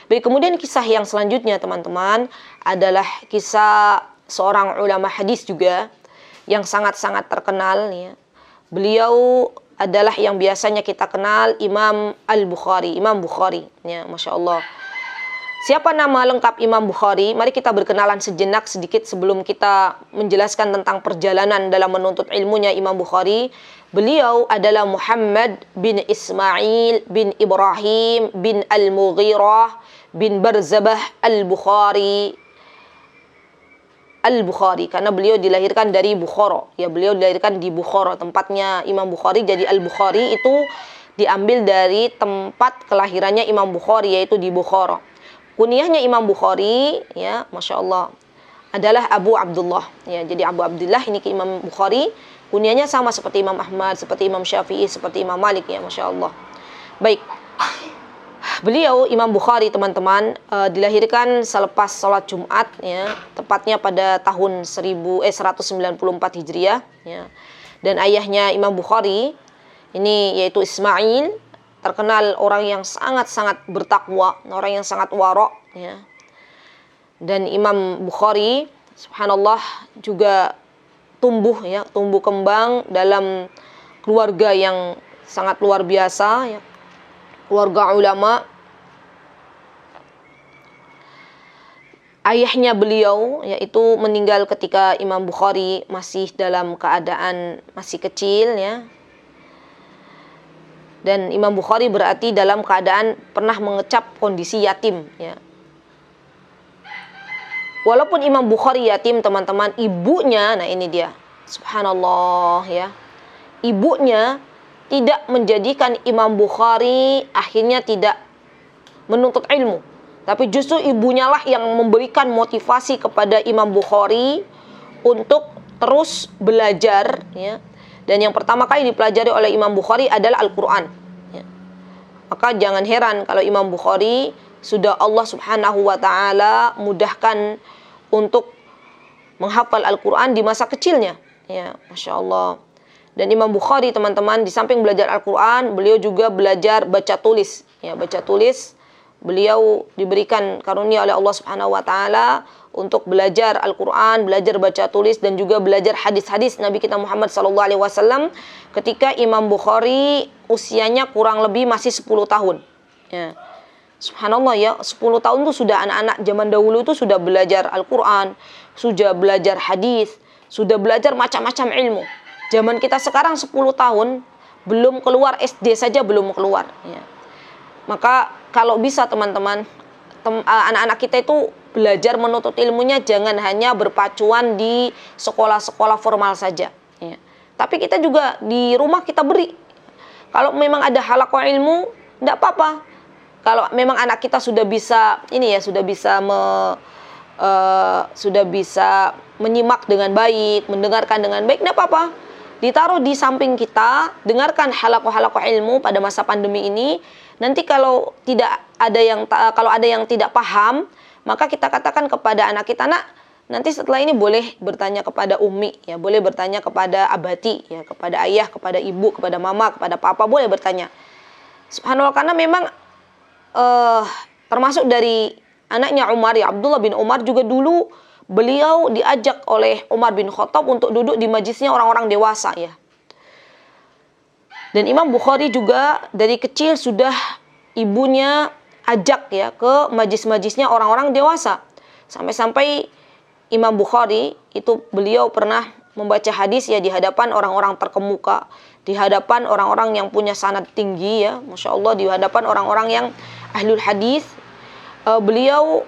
Baik, kemudian kisah yang selanjutnya teman-teman adalah kisah seorang ulama hadis juga yang sangat-sangat terkenal ya. Beliau adalah yang biasanya kita kenal Imam Al-Bukhari, Imam Bukhari ya, Masya Allah. Siapa nama lengkap Imam Bukhari? Mari kita berkenalan sejenak sedikit sebelum kita menjelaskan tentang perjalanan dalam menuntut ilmunya Imam Bukhari. Beliau adalah Muhammad bin Ismail bin Ibrahim bin Al-Mughirah bin Barzabah Al-Bukhari. Al-Bukhari karena beliau dilahirkan dari Bukhara. Ya, beliau dilahirkan di Bukhara, tempatnya Imam Bukhari. Jadi Al-Bukhari itu diambil dari tempat kelahirannya Imam Bukhari, yaitu di Bukhara. Kunyahnya Imam Bukhari, ya, Masya Allah, adalah Abu Abdullah. Ya, jadi Abu Abdullah ini ke Imam Bukhari. Kunyahnya sama seperti Imam Ahmad, seperti Imam Syafi'i, seperti Imam Malik, ya, Masya Allah. Baik, beliau Imam Bukhari teman-teman dilahirkan selepas sholat Jumat, ya, tepatnya pada tahun 194 Hijriah, ya. Dan ayahnya Imam Bukhari ini yaitu Ismail, terkenal orang yang sangat-sangat bertakwa, orang yang sangat wara, ya. Dan Imam Bukhari subhanallah juga tumbuh kembang dalam keluarga yang sangat luar biasa, ya, keluarga ulama. Ayahnya beliau yaitu meninggal ketika Imam Bukhari masih dalam keadaan masih kecil, ya. Dan Imam Bukhari berarti dalam keadaan pernah mengecap kondisi yatim, ya. Walaupun Imam Bukhari yatim teman-teman, ibunya, nah ini dia, subhanallah, ya, ibunya tidak menjadikan Imam Bukhari akhirnya tidak menuntut ilmu, tapi justru ibunya lah yang memberikan motivasi kepada Imam Bukhari untuk terus belajar, ya. Dan yang pertama kali dipelajari oleh Imam Bukhari adalah Al-Quran, ya. Maka jangan heran kalau Imam Bukhari sudah Allah subhanahu wa ta'ala mudahkan untuk menghafal Al-Quran di masa kecilnya, ya, Masya Allah. Dan Imam Bukhari teman-teman di samping belajar Al-Quran, beliau juga belajar baca tulis, ya, baca tulis. Beliau diberikan karunia oleh Allah subhanahu wa ta'ala untuk belajar Al-Quran, belajar baca tulis, dan juga belajar hadis-hadis Nabi kita Muhammad SAW ketika Imam Bukhari usianya kurang lebih masih 10 tahun, ya. Subhanallah, ya, 10 tahun itu sudah anak-anak zaman dahulu itu sudah belajar Al-Quran, sudah belajar hadis, sudah belajar macam-macam ilmu. Zaman kita sekarang 10 tahun belum keluar SD saja belum keluar, ya. Maka kalau bisa teman-teman, anak-anak kita itu belajar menuntut ilmunya jangan hanya berpacuan di sekolah-sekolah formal saja, ya. Tapi kita juga di rumah kita beri. Kalau memang ada halaqah ilmu, tidak apa-apa. Kalau memang anak kita sudah bisa sudah bisa menyimak dengan baik, mendengarkan dengan baik, tidak apa-apa. Ditaruh di samping kita, dengarkan halaqah-halaqah ilmu pada masa pandemi ini. Nanti kalau ada yang tidak paham, maka kita katakan kepada anak kita, nak, nanti setelah ini boleh bertanya kepada umi, ya, boleh bertanya kepada abati, ya, kepada ayah, kepada ibu, kepada mama, kepada papa, boleh bertanya. Subhanallah, karena memang termasuk dari anaknya Umar, ya, Abdullah bin Umar juga dulu beliau diajak oleh Umar bin Khattab untuk duduk di majlisnya orang-orang dewasa, ya. Dan Imam Bukhari juga dari kecil sudah ibunya ajak, ya, ke majlis-majlisnya orang-orang dewasa. Sampai-sampai Imam Bukhari itu beliau pernah membaca hadis, ya, di hadapan orang-orang terkemuka, di hadapan orang-orang yang punya sanad tinggi, ya, Masya Allah, di hadapan orang-orang yang ahlul hadis. Beliau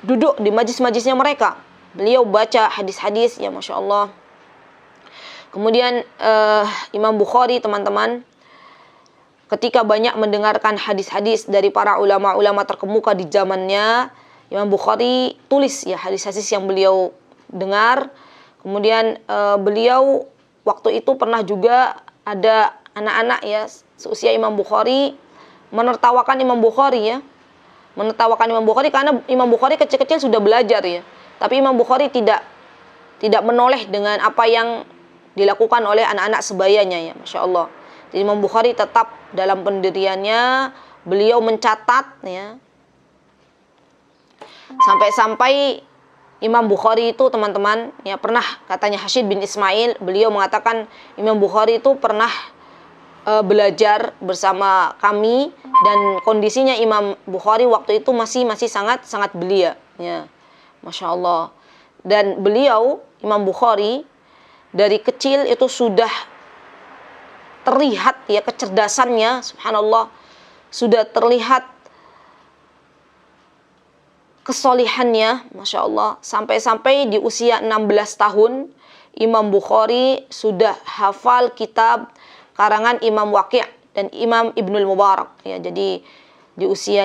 duduk di majlis-majlisnya mereka, beliau baca hadis-hadis, ya, Masya Allah. Kemudian Imam Bukhari teman-teman ketika banyak mendengarkan hadis-hadis dari para ulama-ulama terkemuka di zamannya, Imam Bukhari tulis, ya, hadis-hadis yang beliau dengar. Kemudian beliau waktu itu pernah juga ada anak-anak, ya, seusia Imam Bukhari menertawakan Imam Bukhari, ya, menertawakan Imam Bukhari karena Imam Bukhari kecil-kecil sudah belajar, ya. Tapi Imam Bukhari tidak menoleh dengan apa yang dilakukan oleh anak-anak sebayanya, ya, Masya Allah. Jadi Imam Bukhari tetap dalam pendiriannya, beliau mencatat, ya, Sampai-sampai Imam Bukhari itu teman-teman ya pernah, katanya Hashid bin Ismail, beliau mengatakan Imam Bukhari itu pernah belajar bersama kami dan kondisinya Imam Bukhari waktu itu masih sangat belia ya. Masya Allah. Dan beliau Imam Bukhari dari kecil itu sudah terlihat ya kecerdasannya, subhanallah, sudah terlihat kesolihannya, Masya Allah. Sampai-sampai di usia 16 tahun Imam Bukhari sudah hafal kitab karangan Imam Waqi' dan Imam Ibnul Mubarak ya. Jadi di usia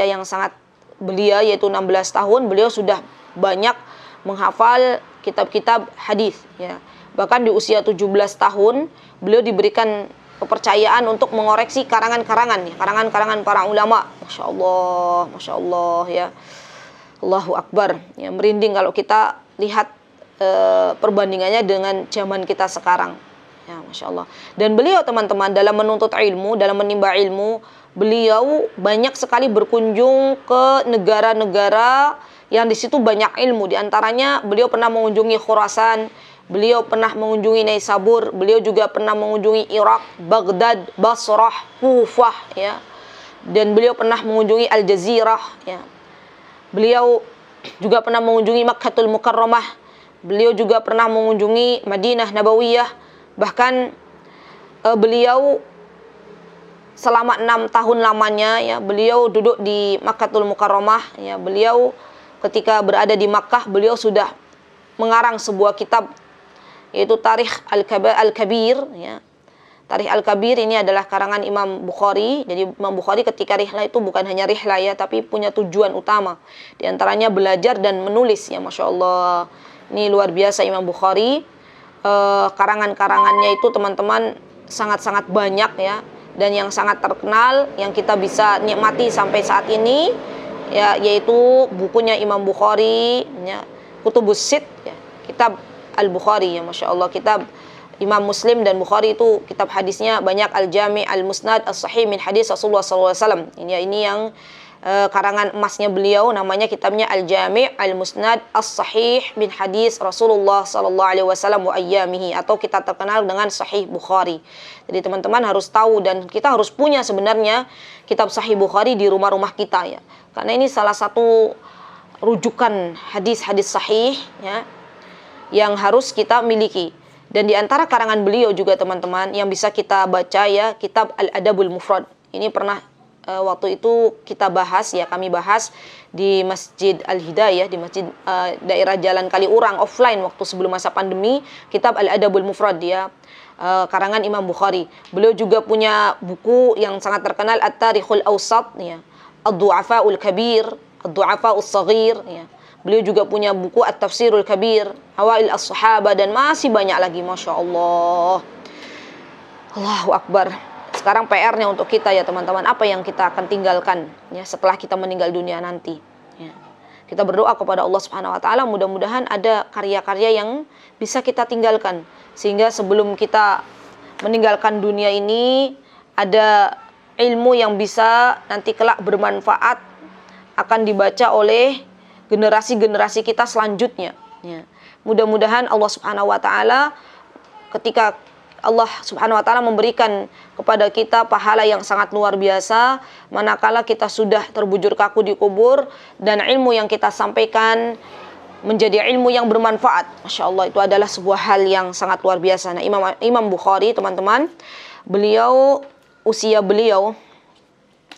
yang sangat belia yaitu 16 tahun beliau sudah banyak menghafal kitab-kitab hadis ya. Bahkan di usia 17 tahun beliau diberikan kepercayaan untuk mengoreksi karangan-karangan ya, karangan-karangan para ulama. Masya Allah ya. Allahu Akbar ya, merinding kalau kita lihat perbandingannya dengan zaman kita sekarang ya, Masya Allah. Dan beliau teman-teman dalam menuntut ilmu, dalam menimba ilmu, beliau banyak sekali berkunjung ke negara-negara yang di situ banyak ilmu. Di antaranya beliau pernah mengunjungi Khurasan, beliau pernah mengunjungi Naisabur, beliau juga pernah mengunjungi Irak, Baghdad, Basrah, Kufah ya. Dan beliau pernah mengunjungi Al-Jazirah ya. Beliau juga pernah mengunjungi Makkatul Mukarramah. Beliau juga pernah mengunjungi Madinah Nabawiyah. Bahkan beliau selama 6 tahun lamanya ya, beliau duduk di Makkatul Mukarramah ya. Beliau ketika berada di Makkah, beliau sudah mengarang sebuah kitab yaitu Tarikh Al-Kabir ya. Tarikh Al-Kabir ini adalah karangan Imam Bukhari. Jadi Imam Bukhari ketika rihlah itu bukan hanya rihlah ya, tapi punya tujuan utama. Di antaranya belajar dan menulis ya, Masya Allah. Ini luar biasa Imam Bukhari. Karangan-karangannya itu teman-teman sangat-sangat banyak ya. Dan yang sangat terkenal yang kita bisa nikmati sampai saat ini ya, yaitu bukunya Imam Bukhari ya, Kutubus Sitt ya, kitab Al-Bukhari ya, Masya Allah. Kitab Imam Muslim dan Bukhari itu kitab hadisnya banyak, Al-Jami' Al-Musnad As-Sahih min hadis Rasulullah SAW. Ini yang karangan emasnya beliau, namanya kitabnya Al-Jami' Al-Musnad As-Sahih min hadis Rasulullah SAW wa ayyamihi, atau kita terkenal dengan Sahih Bukhari. Jadi teman-teman harus tahu dan kita harus punya sebenarnya kitab Sahih Bukhari di rumah-rumah kita ya. Karena ini salah satu rujukan hadis-hadis sahih ya, yang harus kita miliki. Dan di antara karangan beliau juga teman-teman yang bisa kita baca ya, kitab Al-Adabul Mufrad. Ini pernah waktu itu kita bahas ya, kami bahas di Masjid Al-Hidayah, di masjid daerah Jalan Kaliurang offline waktu sebelum masa pandemi, kitab Al-Adabul Mufrad ya, karangan Imam Bukhari. Beliau juga punya buku yang sangat terkenal At-Tarikhul Awsat ya, Ad-Du'afa'ul Kabir, Ad-Du'afa'ul Saghir ya. Beliau juga punya buku At-Tafsirul Kabir, Awail As-Sahaba, dan masih banyak lagi, Masya Allah. Allahu Akbar. Sekarang PR-nya untuk kita ya teman-teman, apa yang kita akan tinggalkan ya setelah kita meninggal dunia nanti ya. Kita berdoa kepada Allah Subhanahu wa taala, mudah-mudahan ada karya-karya yang bisa kita tinggalkan, sehingga sebelum kita meninggalkan dunia ini ada ilmu yang bisa nanti kelak bermanfaat, akan dibaca oleh generasi-generasi kita selanjutnya ya. Mudah-mudahan Allah Subhanahu wa taala, ketika Allah Subhanahu wa taala memberikan kepada kita pahala yang sangat luar biasa manakala kita sudah terbujur kaku di kubur dan ilmu yang kita sampaikan menjadi ilmu yang bermanfaat. Masya Allah, itu adalah sebuah hal yang sangat luar biasa. Nah, Imam Bukhari teman-teman, usia beliau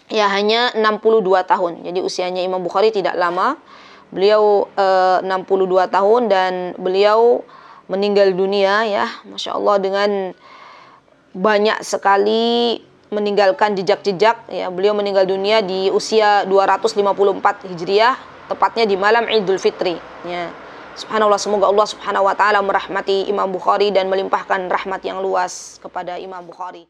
ya hanya 62 tahun. Jadi usianya Imam Bukhari tidak lama. Beliau 62 tahun dan beliau meninggal dunia ya, Masya Allah, dengan banyak sekali meninggalkan jejak-jejak ya. Beliau meninggal dunia di usia 254 Hijriah, tepatnya di malam Idul Fitri ya. Subhanallah, semoga Allah Subhanahu wa taala merahmati Imam Bukhari dan melimpahkan rahmat yang luas kepada Imam Bukhari.